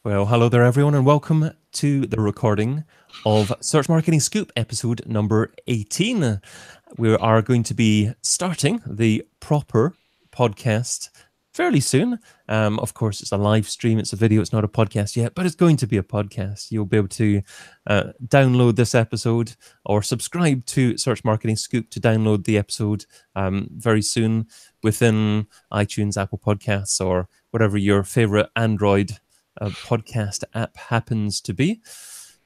Well, hello there, everyone, and welcome to the recording of Search Marketing Scoop, episode number 18. We are going to be starting the proper podcast fairly soon. Of course, it's a live stream, it's a video, it's not a podcast yet, but it's going to be a podcast. You'll be able to download this episode or subscribe to Search Marketing Scoop to download the episode very soon within iTunes, Apple Podcasts, or whatever your favorite Android podcast app happens to be.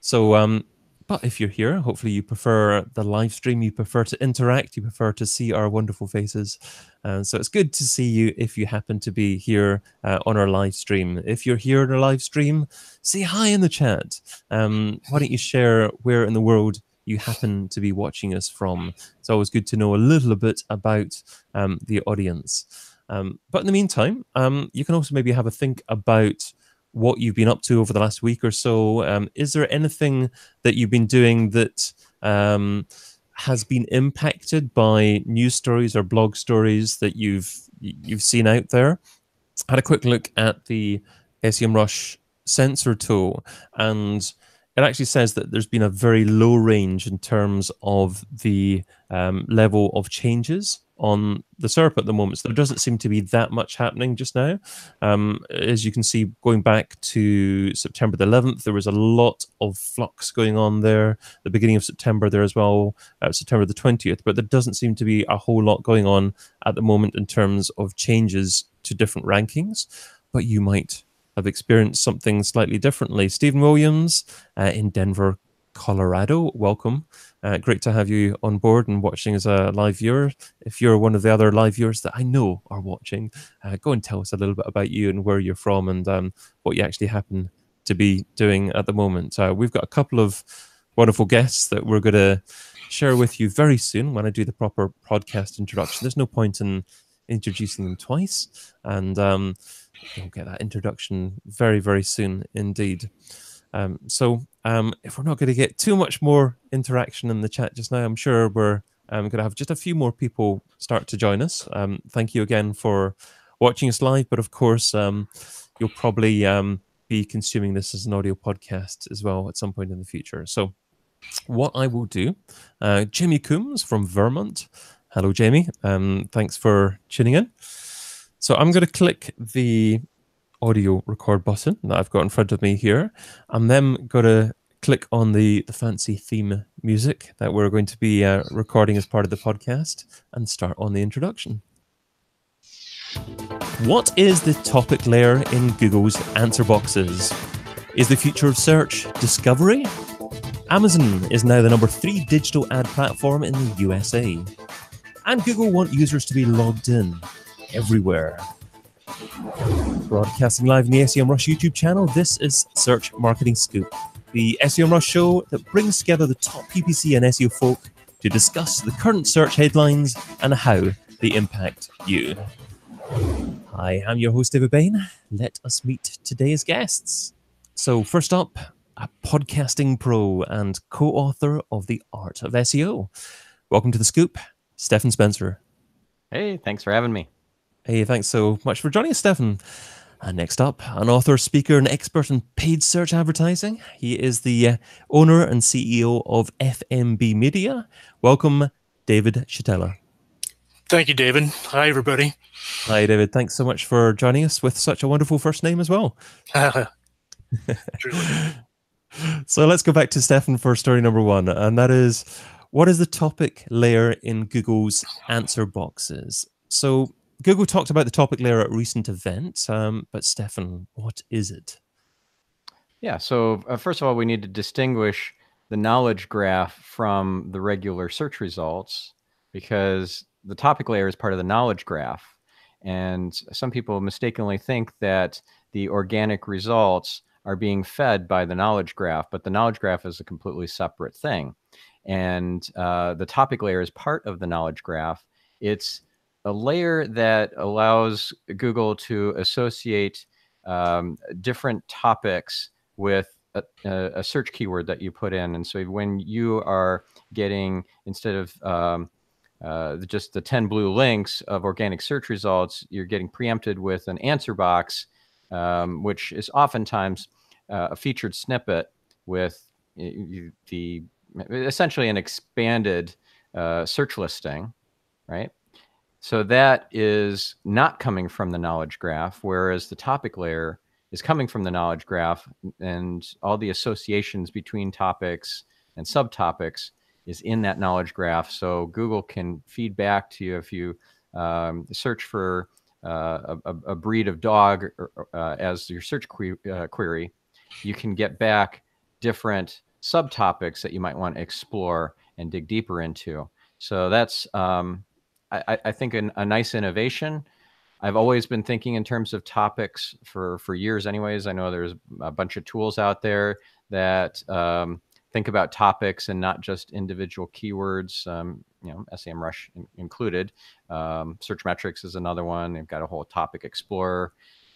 So, but if you're here, hopefully you prefer the live stream, you prefer to interact, you prefer to see our wonderful faces. So it's good to see you if you happen to be here on our live stream. If you're here on our live stream, say hi in the chat. Why don't you share where in the world you happen to be watching us from? It's always good to know a little bit about the audience. But in the meantime, you can also maybe have a think about what you've been up to over the last week or so. Is there anything that you've been doing that has been impacted by news stories or blog stories that you've seen out there? I had a quick look at the Semrush sensor tool, and it actually says that there's been a very low range in terms of the level of changes on the SERP at the moment. So there doesn't seem to be that much happening just now. As you can see, going back to September the 11th, there was a lot of flux going on there. The beginning of September there as well, September the 20th. But there doesn't seem to be a whole lot going on at the moment in terms of changes to different rankings. But you might have experienced something slightly differently. Stephen Williams in Denver, Colorado, welcome. Great to have you on board and watching as a live viewer. If you're one of the other live viewers that I know are watching, go and tell us a little bit about you and where you're from and what you actually happen to be doing at the moment. We've got a couple of wonderful guests that we're going to share with you very soon when I do the proper podcast introduction. There's no point in introducing them twice, and you'll get that introduction very, very soon indeed. So if we're not going to get too much more interaction in the chat just now, I'm sure we're going to have just a few more people start to join us. Thank you again for watching us live, but of course, you'll probably be consuming this as an audio podcast as well at some point in the future. So what I will do, Jamie Coombs from Vermont. Hello, Jamie. Thanks for tuning in. So I'm going to click the audio record button that I've got in front of me here. I'm then going to click on the fancy theme music that we're going to be recording as part of the podcast and start on the introduction. What is the topic layer in Google's answer boxes? Is the future of search discovery? Amazon is now the #3 digital ad platform in the USA. And Google want users to be logged in everywhere. Broadcasting live in the Semrush YouTube channel, this is Search Marketing Scoop, the Semrush show that brings together the top PPC and SEO folk to discuss the current search headlines and how they impact you. Hi, I'm your host, David Bain. Let us meet today's guests. So first up, a podcasting pro and co-author of The Art of SEO. Welcome to the Scoop, Stephan Spencer. Hey, thanks for having me. Hey, thanks so much for joining us, Stephan. And next up, an author, speaker, and expert in paid search advertising. He is the owner and CEO of FMB Media. Welcome, David Shetela. Thank you, David. Hi, everybody. Hi, David. Thanks so much for joining us with such a wonderful first name as well. Truly. So let's go back to Stephan for story number one, and that is, what is the topic layer in Google's answer boxes? So Google talked about the topic layer at a recent event, but Stephan, what is it? Yeah, so first of all, we need to distinguish the knowledge graph from the regular search results, because the topic layer is part of the knowledge graph. And some people mistakenly think that the organic results are being fed by the knowledge graph, but the knowledge graph is a completely separate thing. And the topic layer is part of the knowledge graph. It's a layer that allows Google to associate different topics with a search keyword that you put in. And so when you are getting, instead of just the 10 blue links of organic search results, you're getting preempted with an answer box, which is oftentimes a featured snippet with the essentially an expanded search listing, right? So that is not coming from the knowledge graph, whereas the topic layer is coming from the knowledge graph, and all the associations between topics and subtopics is in that knowledge graph. So Google can feed back to you if you search for a breed of dog as your search query, you can get back different subtopics that you might want to explore and dig deeper into. So that's I think a nice innovation. I've always been thinking in terms of topics for years anyways. I know there's a bunch of tools out there that think about topics and not just individual keywords, Semrush included. Search Metrics is another one. They've got a whole topic explorer.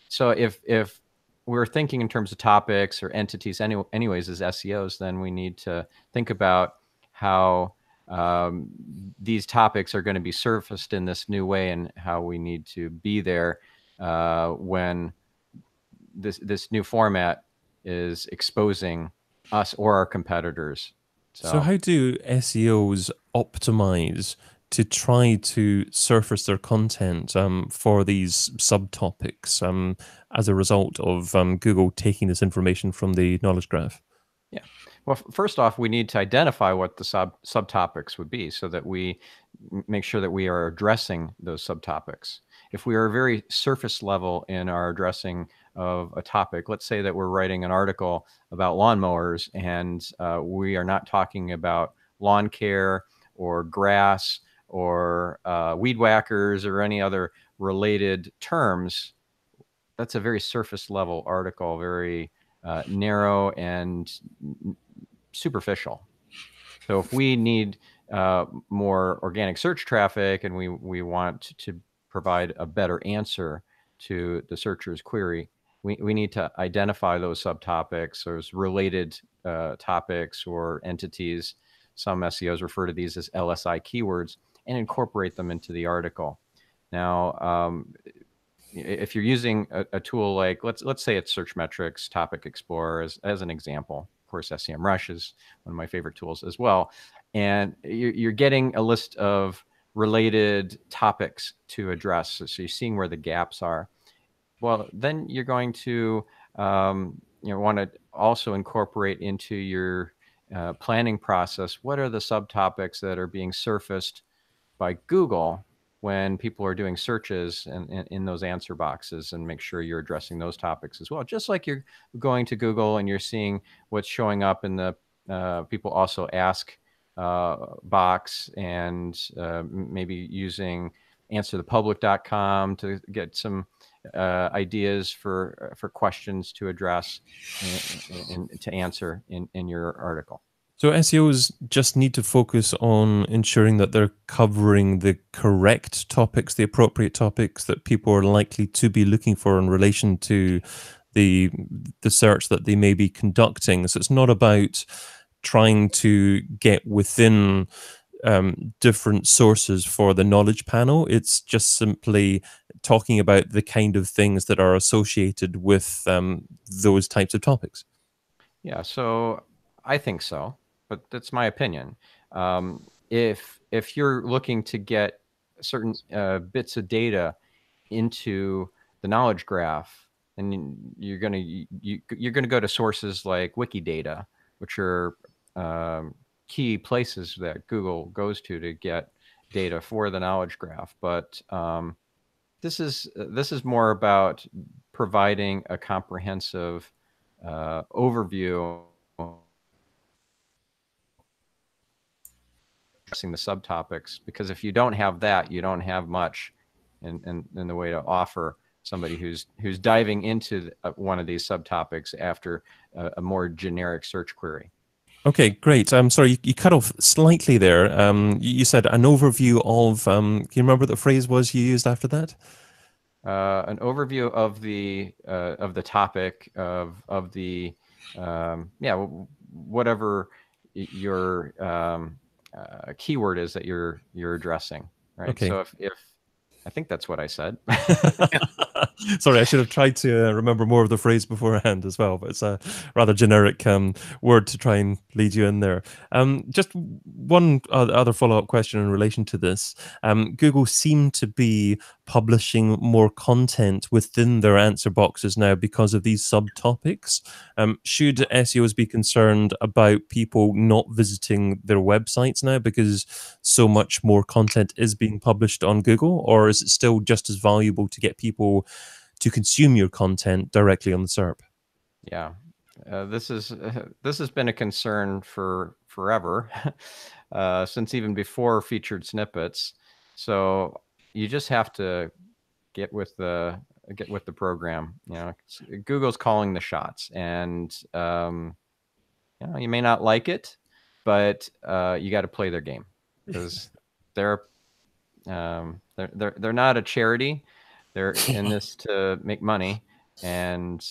So if we're thinking in terms of topics or entities anyways as SEOs, then we need to think about how these topics are going to be surfaced in this new way, and how we need to be there when this new format is exposing us or our competitors. So how do SEOs optimize to try to surface their content for these subtopics as a result of Google taking this information from the knowledge graph? Yeah. Well, first off, we need to identify what the subtopics would be, so that we make sure that we are addressing those subtopics. If we are very surface level in our addressing of a topic, let's say that we're writing an article about lawnmowers, and we are not talking about lawn care or grass or weed whackers or any other related terms, that's a very surface level article, very narrow and superficial. So if we need more organic search traffic, and we want to provide a better answer to the searcher's query, we need to identify those subtopics, those related topics or entities. Some SEOs refer to these as LSI keywords, and incorporate them into the article. Now, if you're using a tool like, let's say it's Search Metrics Topic Explorer as an example. Of course, Semrush is one of my favorite tools as well. And you're getting a list of related topics to address. So you're seeing where the gaps are. Well, then you're going to want to also incorporate into your planning process, what are the subtopics that are being surfaced by Google when people are doing searches in those answer boxes, and make sure you're addressing those topics as well. Just like you're going to Google and you're seeing what's showing up in the people also ask box, and maybe using answerthepublic.com to get some ideas for questions to address and to answer in your article. So SEOs just need to focus on ensuring that they're covering the correct topics, the appropriate topics that people are likely to be looking for in relation to the search that they may be conducting. So it's not about trying to get within different sources for the knowledge panel. It's just simply talking about the kind of things that are associated with those types of topics. Yeah, so I think so, but that's my opinion. If you're looking to get certain bits of data into the knowledge graph, then you're gonna go to sources like Wikidata, which are key places that Google goes to get data for the knowledge graph. But this is more about providing a comprehensive overview, addressing the subtopics, because if you don't have that, you don't have much in the way to offer somebody who's diving into one of these subtopics after a more generic search query. Okay, great. I'm sorry, you cut off slightly there. You said an overview of, can you remember what the phrase was you used after that? An overview of the topic of the whatever your keyword is that you're addressing, right? Okay. So I think that's what I said. Sorry, I should have tried to remember more of the phrase beforehand as well, but it's a rather generic word to try and lead you in there. Just one other follow-up question in relation to this. Google seem to be publishing more content within their answer boxes now because of these subtopics. Should SEOs be concerned about people not visiting their websites now because so much more content is being published on Google, or is it still just as valuable to get people to consume your content directly on the SERP? Yeah, this has been a concern for forever, since even before featured snippets. So you just have to get with the program. You know, Google's calling the shots, and you know, you may not like it, but you got to play their game, because they're not a charity. They're in this to make money, and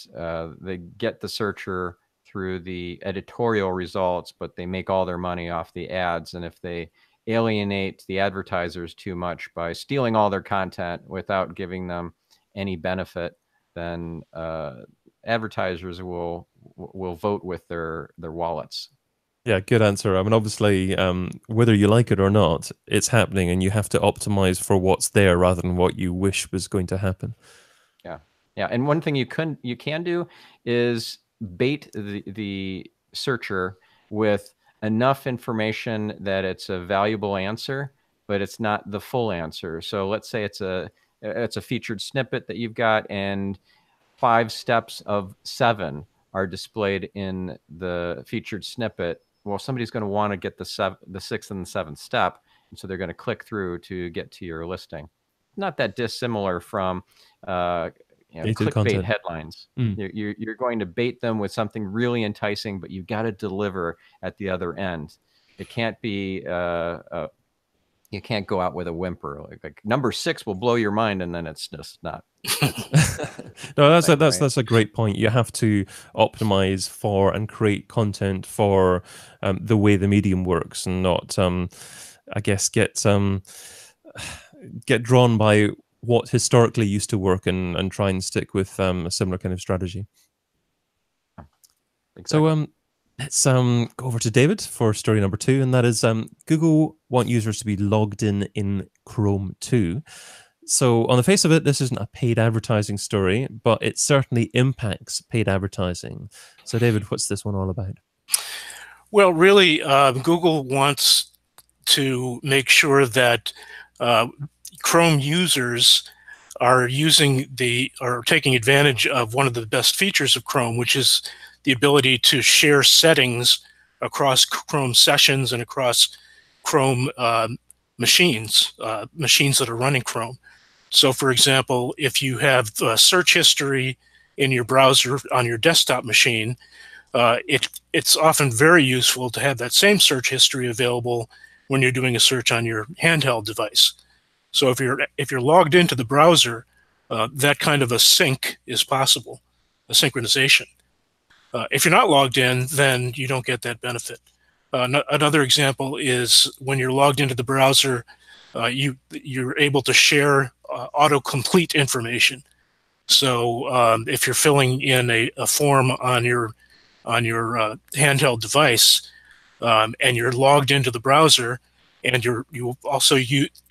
they get the searcher through the editorial results, but they make all their money off the ads. And if they alienate the advertisers too much by stealing all their content without giving them any benefit, then advertisers will vote with their wallets. Yeah, good answer. I mean, obviously, whether you like it or not, it's happening, and you have to optimize for what's there rather than what you wish was going to happen. Yeah, yeah. And one thing you can do is bait the searcher with enough information that it's a valuable answer, but it's not the full answer. So let's say it's a featured snippet that you've got, and 5 steps of 7 are displayed in the featured snippet. Well, somebody's going to want to get the 6th and the 7th step, and so they're going to click through to get to your listing. Not that dissimilar from clickbait content headlines. You're going to bait them with something really enticing, but you've got to deliver at the other end. It can't be you can't go out with a whimper like number 6 will blow your mind, and then it's just not. No, that's a great point. You have to optimize for and create content for the way the medium works, and not, I guess, get drawn by what historically used to work and try and stick with a similar kind of strategy. Exactly. So let's go over to David for story number 2, and that is Google want users to be logged in Chrome too. So on the face of it, this isn't a paid advertising story, but it certainly impacts paid advertising. So David, what's this one all about? Well, really, Google wants to make sure that Chrome users are taking advantage of one of the best features of Chrome, which is the ability to share settings across Chrome sessions and across Chrome machines that are running Chrome. So, for example, if you have search history in your browser on your desktop machine, it's often very useful to have that same search history available when you're doing a search on your handheld device. So if you're logged into the browser, that kind of a sync is possible, a synchronization. If you're not logged in, then you don't get that benefit. Another example is when you're logged into the browser, you're able to share autocomplete information. So if you're filling in a form on your handheld device, and you're logged into the browser, and you also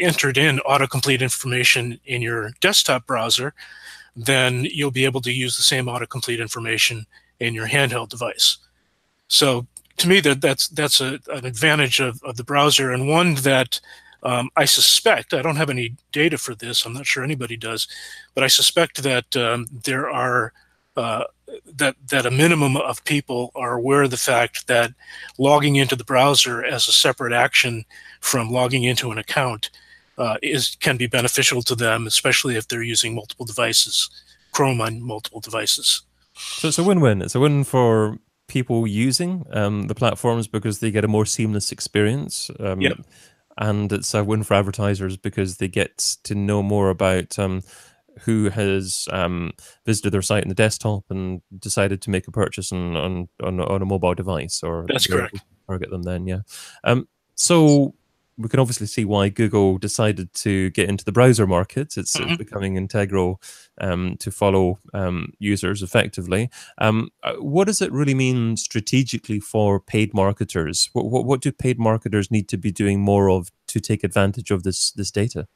entered in autocomplete information in your desktop browser, then you'll be able to use the same autocomplete information in your handheld device. So to me, that's an advantage of the browser, and one that I suspect, I don't have any data for this, I'm not sure anybody does, but I suspect that there are that a minimum of people are aware of the fact that logging into the browser as a separate action from logging into an account can be beneficial to them, especially if they're using multiple devices, Chrome on multiple devices. So it's a win-win. It's a win for people using the platforms because they get a more seamless experience. Yep. And it's a win for advertisers because they get to know more about who has visited their site on the desktop and decided to make a purchase on a mobile device, or that's correct. Target them then, yeah. So we can obviously see why Google decided to get into the browser market. It's becoming integral to follow users effectively. What does it really mean strategically for paid marketers? What do paid marketers need to be doing more of to take advantage of this data?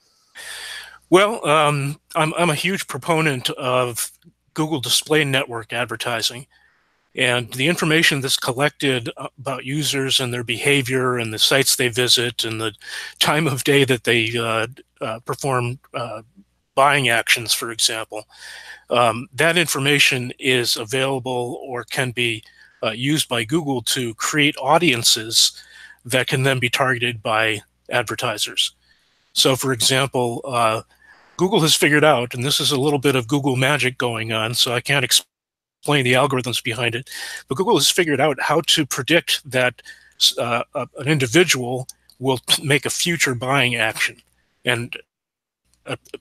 Well, I'm a huge proponent of Google Display Network advertising. And the information that's collected about users and their behavior and the sites they visit and the time of day that they perform buying actions, for example, that information is available or can be used by Google to create audiences that can then be targeted by advertisers. So, for example, Google has figured out, and this is a little bit of Google magic going on, so I can't explain the algorithms behind it, but Google has figured out how to predict that an individual will make a future buying action, and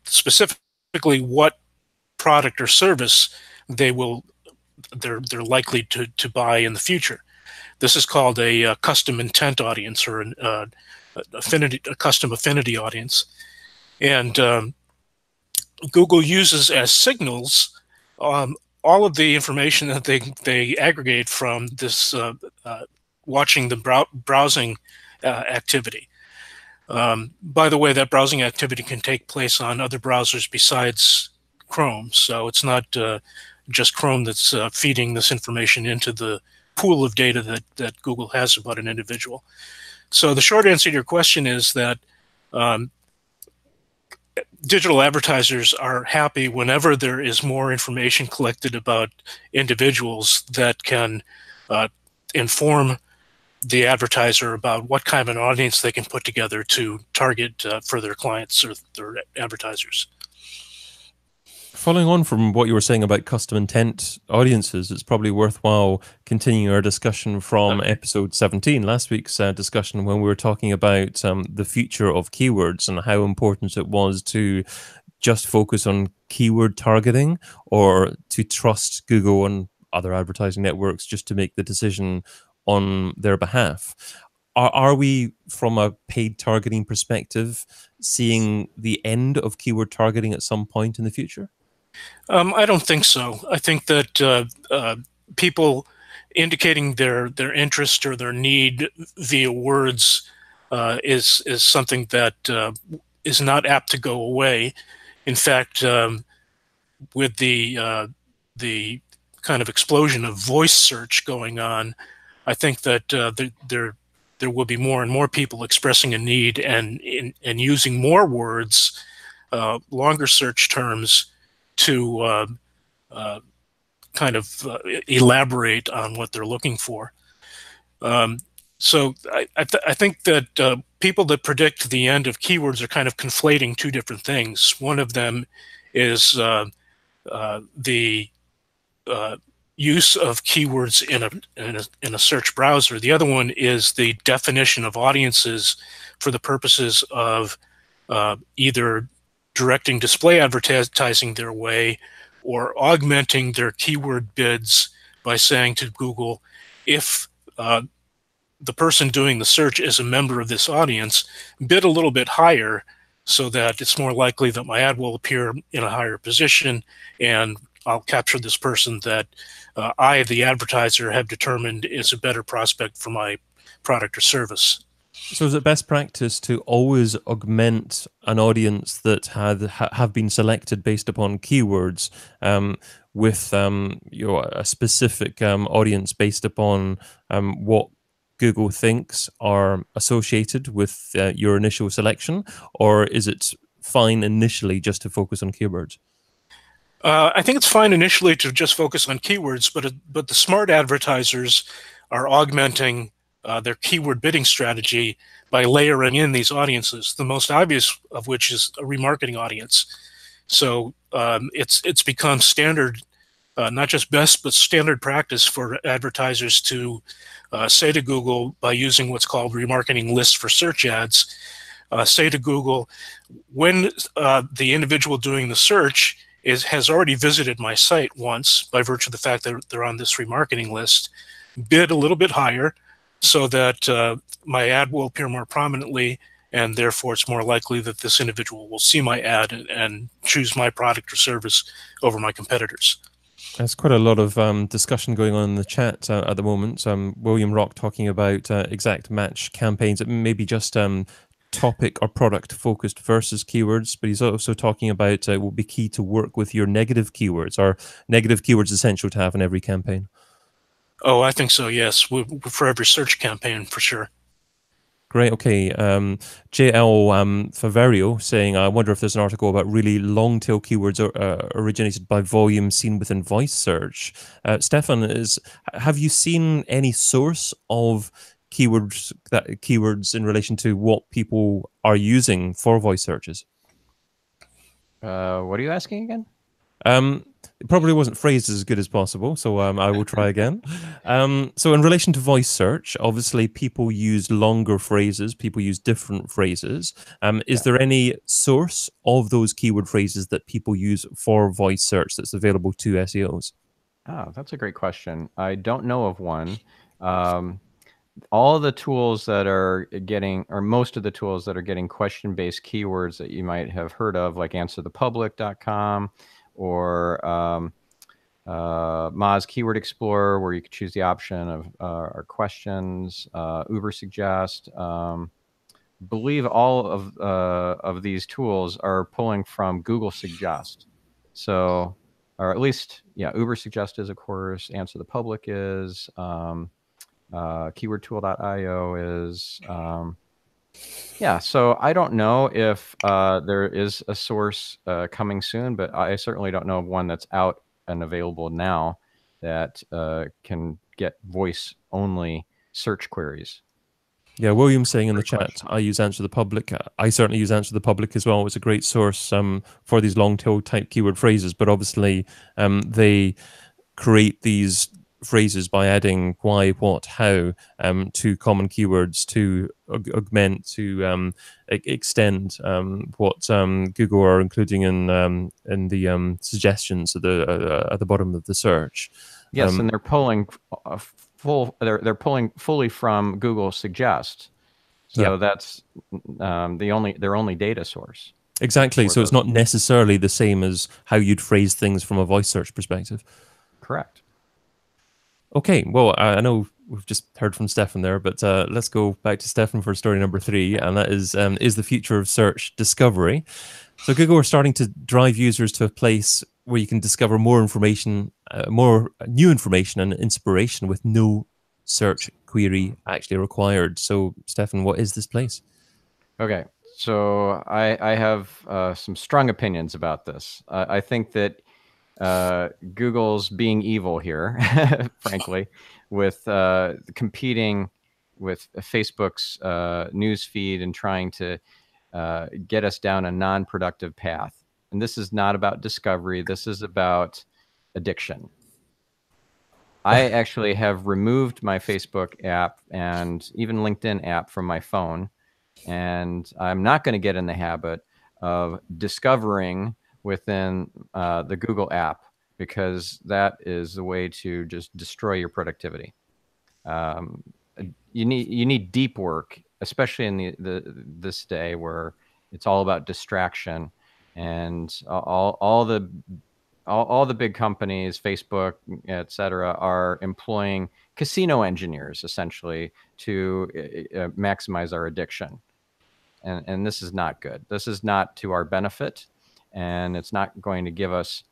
specifically what product or service they're likely to buy in the future. This is called a custom intent audience, or a custom affinity audience, and Google uses as signals all of the information that they aggregate from this watching the browsing activity. By the way, that browsing activity can take place on other browsers besides Chrome, so it's not just Chrome that's feeding this information into the pool of data that Google has about an individual. So the short answer to your question is that digital advertisers are happy whenever there is more information collected about individuals that can inform the advertiser about what kind of an audience they can put together to target for their clients or their advertisers. Following on from what you were saying about custom intent audiences, it's probably worthwhile continuing our discussion from episode 17, last week's discussion, when we were talking about the future of keywords and how important it was to just focus on keyword targeting, or to trust Google and other advertising networks just to make the decision on their behalf. Are we, from a paid targeting perspective, seeing the end of keyword targeting at some point in the future? I don't think so. I think that people indicating their interest or their need via words is something that is not apt to go away. In fact, with the kind of explosion of voice search going on, I think that there will be more and more people expressing a need and using more words, longer search terms, to kind of elaborate on what they're looking for. So I think that people that predict the end of keywords are kind of conflating two different things. One of them is the use of keywords in a search browser. The other one is the definition of audiences for the purposes of either directing display advertising their way, or augmenting their keyword bids by saying to Google, if the person doing the search is a member of this audience, bid a little bit higher so that it's more likely that my ad will appear in a higher position, and I'll capture this person that I, the advertiser, have determined is a better prospect for my product or service. So is it best practice to always augment an audience that have been selected based upon keywords with a specific audience based upon what Google thinks are associated with your initial selection, or is it fine initially just to focus on keywords? I think it's fine initially to just focus on keywords, but the smart advertisers are augmenting their keyword bidding strategy by layering in these audiences, the most obvious of which is a remarketing audience. So it's become standard, not just best, but standard practice for advertisers to say to Google, by using what's called remarketing lists for search ads, say to Google, when the individual doing the search has already visited my site once by virtue of the fact that they're on this remarketing list, bid a little bit higher so that my ad will appear more prominently and therefore it's more likely that this individual will see my ad and choose my product or service over my competitors. There's quite a lot of discussion going on in the chat at the moment. William Rock talking about exact match campaigns. It may be just topic or product focused versus keywords, but he's also talking about it will be key to work with your negative keywords. Are negative keywords essential to have in every campaign? Oh, I think so, yes. For every search campaign, for sure. Great. Okay. JL Faverio saying, I wonder if there's an article about really long tail keywords originated by volume seen within voice search. Stephan, have you seen any source of keywords in relation to what people are using for voice searches? What are you asking again? It probably wasn't phrased as good as possible, so I will try again. So in relation to voice search, obviously people use longer phrases, people use different phrases. Is there any source of those keyword phrases that people use for voice search that's available to SEOs? Oh, that's a great question. I don't know of one. All the tools that are getting, or most of the tools that are getting question-based keywords that you might have heard of, like answerthepublic.com or Moz Keyword Explorer, where you can choose the option of our questions, Uber Suggest. Believe all of these tools are pulling from Google Suggest. So, or at least, yeah, Uber Suggest is, of course, Answer the Public is, keywordtool.io is, yeah. So I don't know if there is a source coming soon, but I certainly don't know of one that's out and available now that can get voice-only search queries. Yeah, William's saying in the chat, question. I use Answer the Public. I certainly use Answer the Public as well. It's a great source for these long tail type keyword phrases, but obviously they create these phrases by adding why, what, how to common keywords to augment, to extend what Google are including in the suggestions at the bottom of the search. Yes, and they're pulling they're pulling fully from Google Suggest. So that's their only data source. Exactly. So it's not necessarily the same as how you'd phrase things from a voice search perspective. Correct. Okay. Well, I know we've just heard from Stephan there, but let's go back to Stephan for story number 3, and that is the future of search discovery. So Google are starting to drive users to a place where you can discover more information, more new information and inspiration with no search query actually required. So Stephan, what is this place? Okay. So I have some strong opinions about this. I think that Google's being evil here, frankly, with competing with Facebook's news feed and trying to get us down a non-productive path. And this is not about discovery. This is about addiction. I actually have removed my Facebook app and even LinkedIn app from my phone. And I'm not going to get in the habit of discovering within the Google app, because that is the way to just destroy your productivity. You need deep work, especially in this day where it's all about distraction, and all the big companies, Facebook, et cetera, are employing casino engineers essentially to maximize our addiction. And this is not good. This is not to our benefit, and it's not going to give us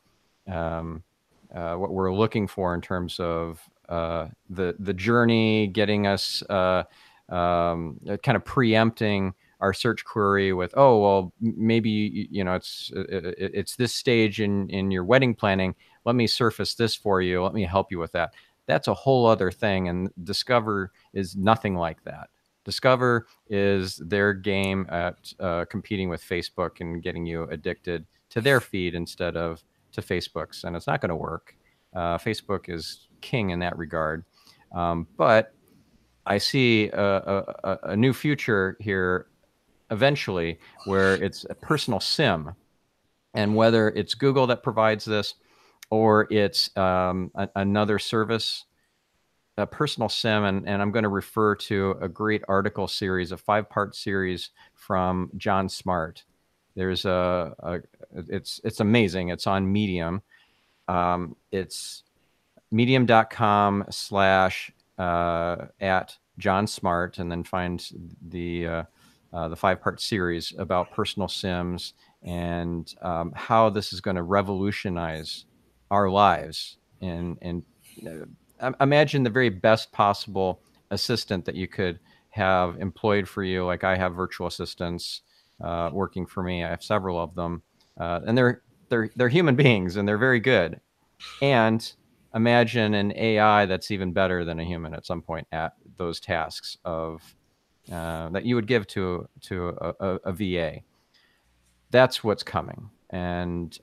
what we're looking for in terms of the journey, getting us kind of preempting our search query with, oh, well, maybe it's this stage in your wedding planning. Let me surface this for you. Let me help you with that. That's a whole other thing, and Discover is nothing like that. Discover is their game at competing with Facebook and getting you addicted to their feed instead of to Facebook's, and it's not going to work. Facebook is king in that regard, but I see a new future here eventually where it's a personal SIM, and whether it's Google that provides this or it's another service, a personal SIM, and I'm going to refer to a great article series, a 5-part series from John Smart. There's it's amazing. It's on Medium. It's medium.com/ at John Smart, and then find the 5-part series about personal SIMs and how this is going to revolutionize our lives. And imagine the very best possible assistant that you could have employed for you. Like, I have virtual assistants working for me. I have several of them, and they're human beings, and they're very good. And imagine an AI that's even better than a human at some point at those tasks of that you would give to a VA. That's what's coming, and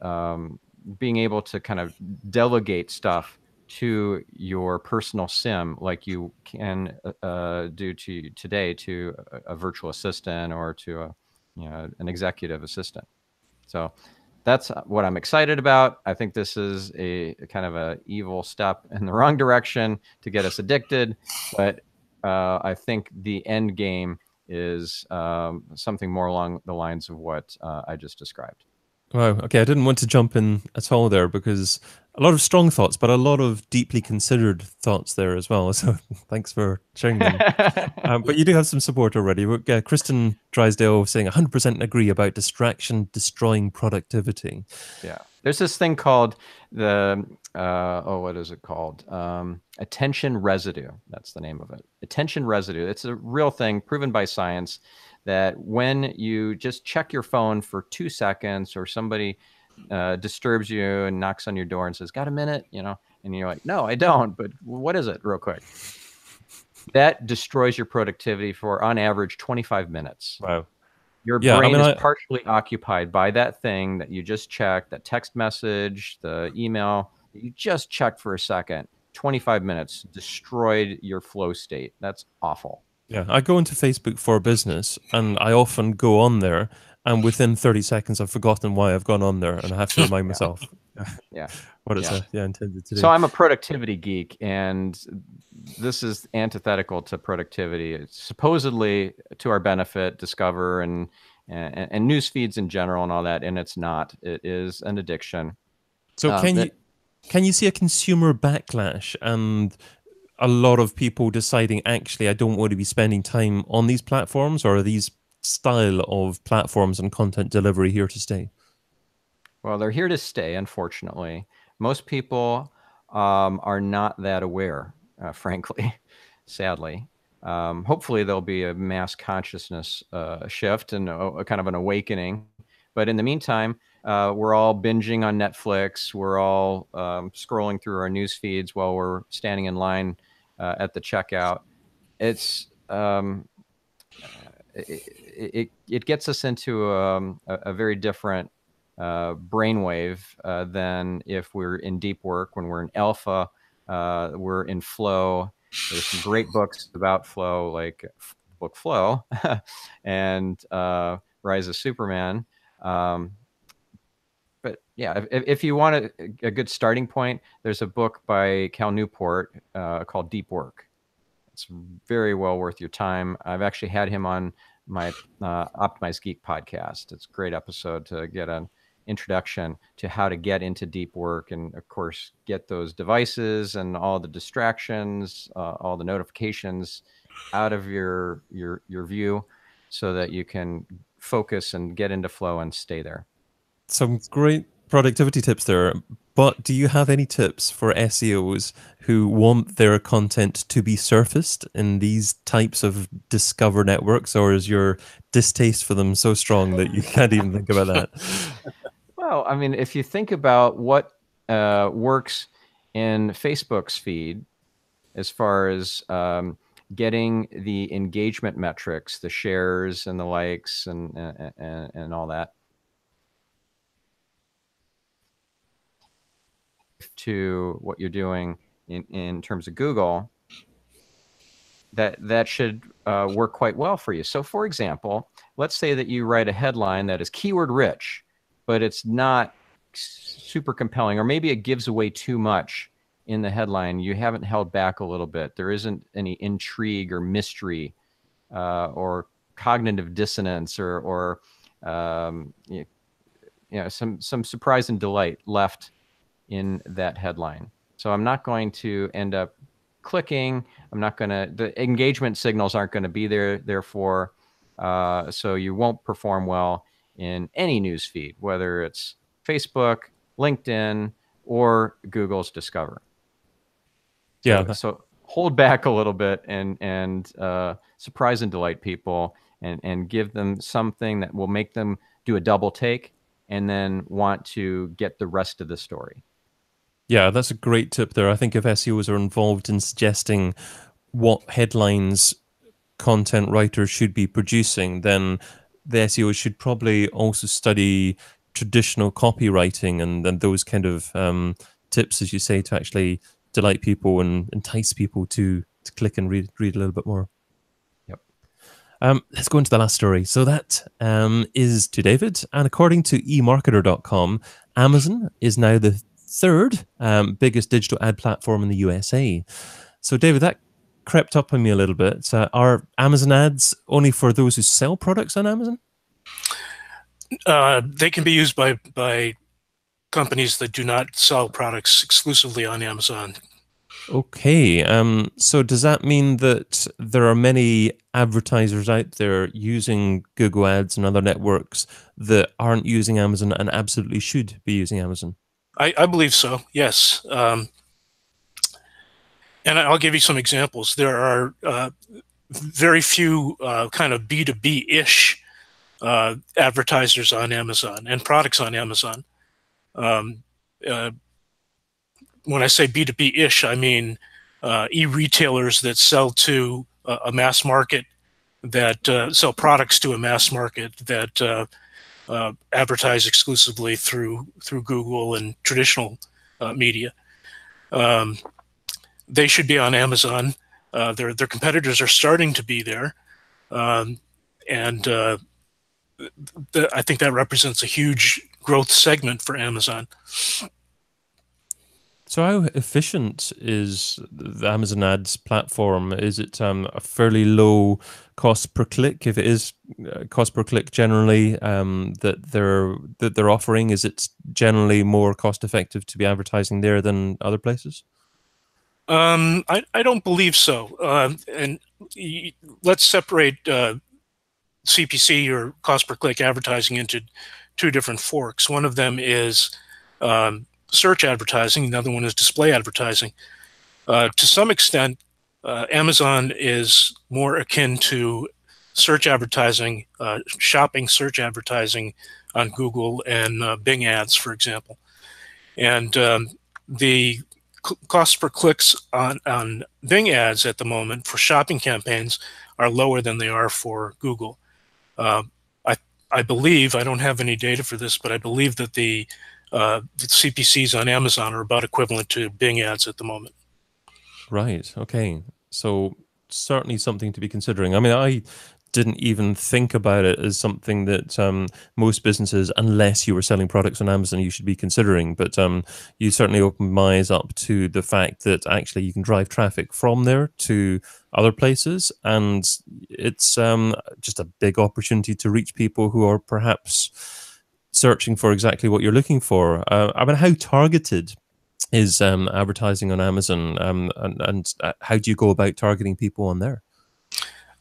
being able to kind of delegate stuff to your personal SIM, like you can do today to a virtual assistant or to an executive assistant. So that's what I'm excited about. I think this is a kind of a evil step in the wrong direction to get us addicted, but I think the end game is something more along the lines of what I just described. Wow. Okay, I didn't want to jump in at all there because a lot of strong thoughts, but a lot of deeply considered thoughts there as well. So thanks for sharing them. But you do have some support already. Kristen Drysdale saying 100% agree about distraction destroying productivity. Yeah. There's this thing called the, what is it called? Attention residue. That's the name of it. Attention residue. It's a real thing proven by science that when you just check your phone for 2 seconds, or somebody disturbs you and knocks on your door and says, "Got a minute?" And you're like, "No, I don't, but what is it?" Real quick. That destroys your productivity for, on average, 25 minutes. Wow. Your brain is partially occupied by that thing that you just checked, that text message, the email that you just checked for a second. 25 minutes destroyed your flow state. That's awful. Yeah, I go into Facebook for business, and I often go on there, and within 30 seconds, I've forgotten why I've gone on there, and I have to remind myself. Yeah. What it's intended to do. So I'm a productivity geek, and this is antithetical to productivity. It's supposedly to our benefit, Discover and news feeds in general and all that, and it's not. It is an addiction. So can you see a consumer backlash and a lot of people deciding, actually, I don't want to be spending time on these platforms, or are these style of platforms and content delivery here to stay? Well, they're here to stay, unfortunately. Most people are not that aware, frankly, sadly. Hopefully, there'll be a mass consciousness shift and a kind of an awakening. But in the meantime, we're all binging on Netflix. We're all scrolling through our news feeds while we're standing in line at the checkout. It's it gets us into a very different brainwave than if we're in deep work. When we're in alpha, we're in flow. There's some great books about flow, like book Flow and Rise of Superman. But yeah, if you want a good starting point, there's a book by Cal Newport called Deep Work. It's very well worth your time. I've actually had him on my Optimized Geek podcast. It's a great episode to get an introduction to how to get into deep work, and of course get those devices and all the distractions, all the notifications out of your view, so that you can focus and get into flow and stay there. Some great productivity tips there, but do you have any tips for SEOs who want their content to be surfaced in these types of Discover networks, or is your distaste for them so strong that you can't even think about that? Well, I mean, if you think about what works in Facebook's feed as far as getting the engagement metrics, the shares and the likes and all that, to what you're doing in terms of Google, that should work quite well for you. So for example, let's say that you write a headline that is keyword rich, but it's not super compelling, or maybe it gives away too much in the headline, you haven't held back a little bit. There isn't any intrigue or mystery or cognitive dissonance or some surprise and delight left in that headline. So I'm not going to end up clicking. The engagement signals aren't going to be there, therefore, so you won't perform well in any news feed, whether it's Facebook, LinkedIn, or Google's Discover. So hold back a little bit and surprise and delight people and give them something that will make them do a double take and then want to get the rest of the story. Yeah, that's a great tip there. I think if SEOs are involved in suggesting what headlines content writers should be producing, then the SEOs should probably also study traditional copywriting and those kind of tips, as you say, to actually delight people and entice people to click and read a little bit more. Yep. Let's go into the last story. So that is to David. And according to eMarketer.com, Amazon is now the third biggest digital ad platform in the USA. So David, that crept up on me a little bit. Are Amazon ads only for those who sell products on Amazon? They can be used by companies that do not sell products exclusively on Amazon. Okay. So does that mean that there are many advertisers out there using Google Ads and other networks that aren't using Amazon and absolutely should be using Amazon? I believe so, yes. And I'll give you some examples. There are very few kind of B2B-ish advertisers on Amazon and products on Amazon. When I say B2B-ish, I mean e-retailers that sell to a mass market, that sell products to a mass market, that advertise exclusively through Google and traditional media. They should be on Amazon. Their competitors are starting to be there, and I think that represents a huge growth segment for Amazon. So how efficient is the Amazon Ads platform? Is it a fairly low cost per click? If it is cost per click generally that they're offering, is it generally more cost effective to be advertising there than other places? I don't believe so. And let's separate CPC, or cost per click advertising, into two different forks. One of them is search advertising. Another one is display advertising. To some extent, Amazon is more akin to search advertising, shopping search advertising on Google and Bing ads, for example. And the costs per clicks on Bing ads at the moment for shopping campaigns are lower than they are for Google. I believe, I don't have any data for this, but I believe that the CPCs on Amazon are about equivalent to Bing ads at the moment. Right. Okay. So certainly something to be considering. I mean, I didn't even think about it as something that most businesses, unless you were selling products on Amazon, you should be considering. But you certainly opened my eyes up to the fact that actually you can drive traffic from there to other places, and it's just a big opportunity to reach people who are perhaps searching for exactly what you're looking for. I mean, how targeted is advertising on Amazon, and how do you go about targeting people on there?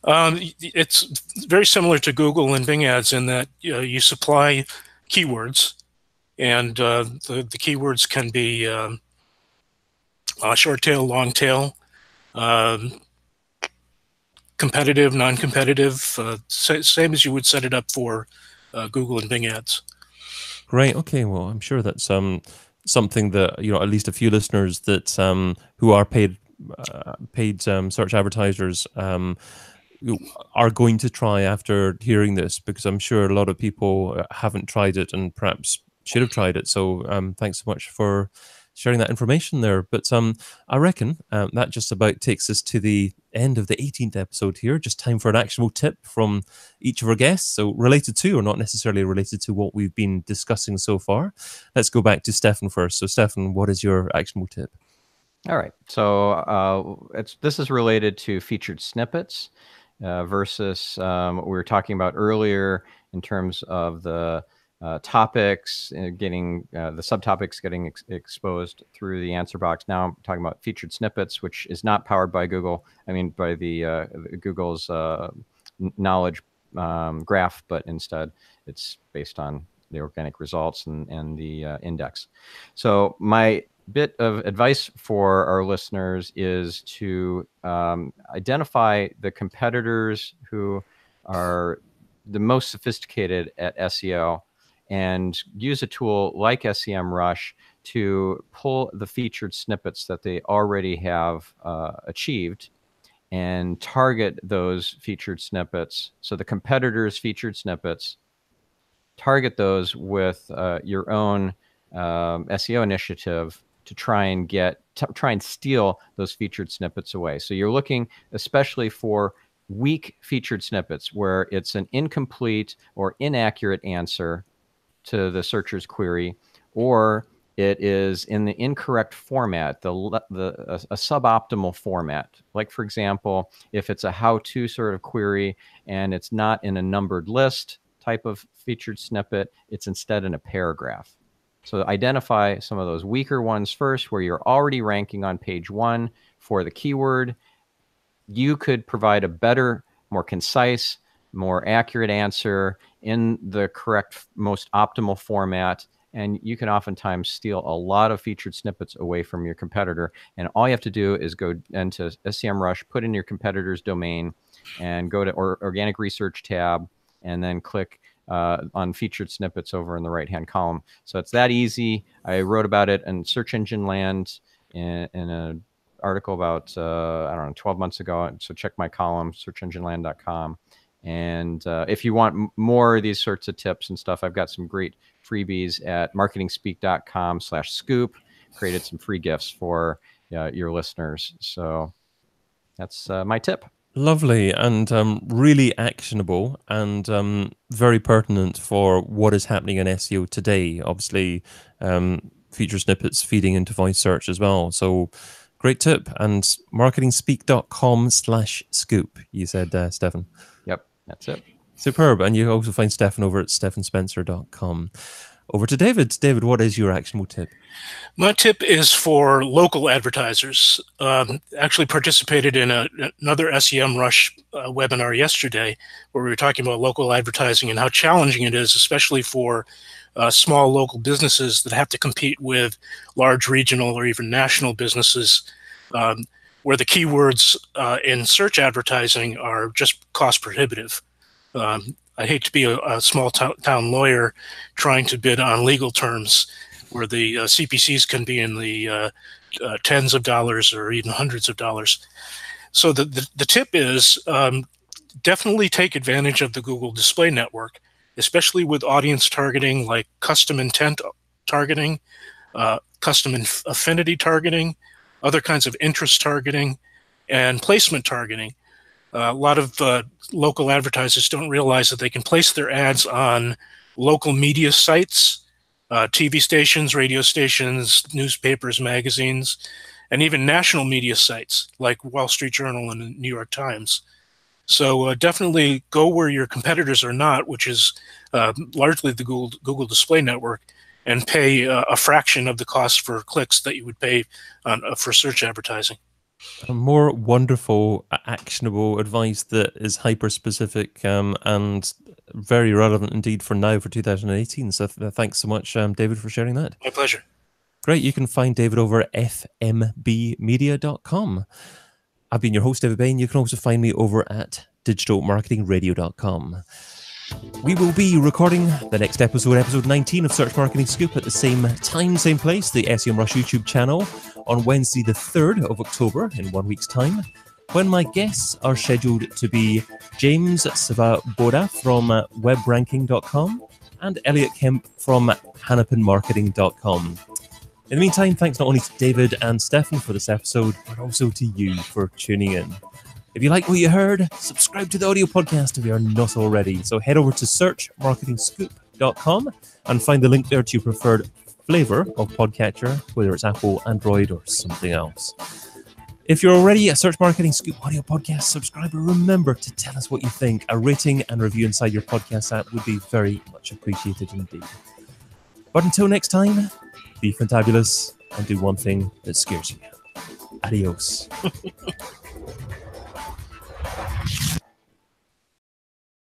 It's very similar to Google and Bing ads in that you supply keywords, and the keywords can be short tail, long tail, competitive, non-competitive, same as you would set it up for Google and Bing ads. Great. Okay. Well, I'm sure that's something that at least a few listeners that who are paid search advertisers are going to try after hearing this, because I'm sure a lot of people haven't tried it and perhaps should have tried it. So thanks so much for sharing that information there. But I reckon that just about takes us to the end of the 18th episode here. Just time for an actionable tip from each of our guests. So related to, or not necessarily related to, what we've been discussing so far. Let's go back to Stephan first. So Stephan, what is your actionable tip? All right. So this is related to featured snippets versus what we were talking about earlier in terms of the topics, getting the subtopics getting exposed through the answer box. Now I'm talking about featured snippets, which is not powered by Google. I mean, by the Google's knowledge graph, but instead it's based on the organic results and the index. So my bit of advice for our listeners is to identify the competitors who are the most sophisticated at SEO and use a tool like Semrush to pull the featured snippets that they already have achieved and target those featured snippets. So the competitors' featured snippets, target those with your own SEO initiative to try and steal those featured snippets away. So you're looking especially for weak featured snippets where it's an incomplete or inaccurate answer to the searcher's query, or it is in the incorrect format, a suboptimal format. Like, for example, if it's a how-to sort of query and it's not in a numbered list type of featured snippet, it's instead in a paragraph. So identify some of those weaker ones first, where you're already ranking on page 1 for the keyword. You could provide a better, more concise, more accurate answer in the correct, most optimal format. And you can oftentimes steal a lot of featured snippets away from your competitor. And all you have to do is go into Semrush, put in your competitor's domain, and go to Organic Research tab, and then click on featured snippets over in the right-hand column. So it's that easy. I wrote about it in Search Engine Land in an article about, 12 months ago. So check my column, searchengineland.com. And if you want more of these sorts of tips and stuff, I've got some great freebies at marketingspeak.com/scoop. Created some free gifts for your listeners. So that's my tip. Lovely, and really actionable, and very pertinent for what is happening in SEO today. Obviously, feature snippets feeding into voice search as well. So great tip. And marketingspeak.com/scoop, you said, Stephan. Yep, that's it. Superb. And you also find Stephan over at stephanspencer.com. Over to David. David, what is your actionable tip? My tip is for local advertisers. Actually participated in another Semrush webinar yesterday where we were talking about local advertising and how challenging it is, especially for small local businesses that have to compete with large regional or even national businesses, where the keywords in search advertising are just cost prohibitive. I hate to be a small town lawyer trying to bid on legal terms where the CPCs can be in the tens of dollars or even hundreds of dollars. So the tip is definitely take advantage of the Google Display Network, especially with audience targeting like custom intent targeting, custom affinity targeting, other kinds of interest targeting, and placement targeting. A lot of local advertisers don't realize that they can place their ads on local media sites, TV stations, radio stations, newspapers, magazines, and even national media sites like Wall Street Journal and the New York Times. So definitely go where your competitors are not, which is largely the Google Display Network, and pay a fraction of the cost for clicks that you would pay for search advertising. More wonderful, actionable advice that is hyper-specific and very relevant indeed for now, for 2018. So thanks so much, David, for sharing that. My pleasure. Great. You can find David over at fmbmedia.com. I've been your host, David Bain. You can also find me over at digitalmarketingradio.com. We will be recording the next episode 19 of Search Marketing Scoop at the same time, same place, the Semrush YouTube channel, on Wednesday the 3rd of October, in 1 week's time, when my guests are scheduled to be James Savaboda from webranking.com and Elliot Kemp from hannapinmarketing.com. In the meantime, thanks not only to David and Stephan for this episode, but also to you for tuning in. If you like what you heard, subscribe to the audio podcast if you are not already. So head over to searchmarketingscoop.com and find the link there to your preferred flavor of podcatcher, whether it's Apple, Android, or something else. If you're already a Search Marketing Scoop Audio Podcast subscriber, remember to tell us what you think. A rating and review inside your podcast app would be very much appreciated indeed. But until next time, be fantabulous and do one thing that scares you. Adios.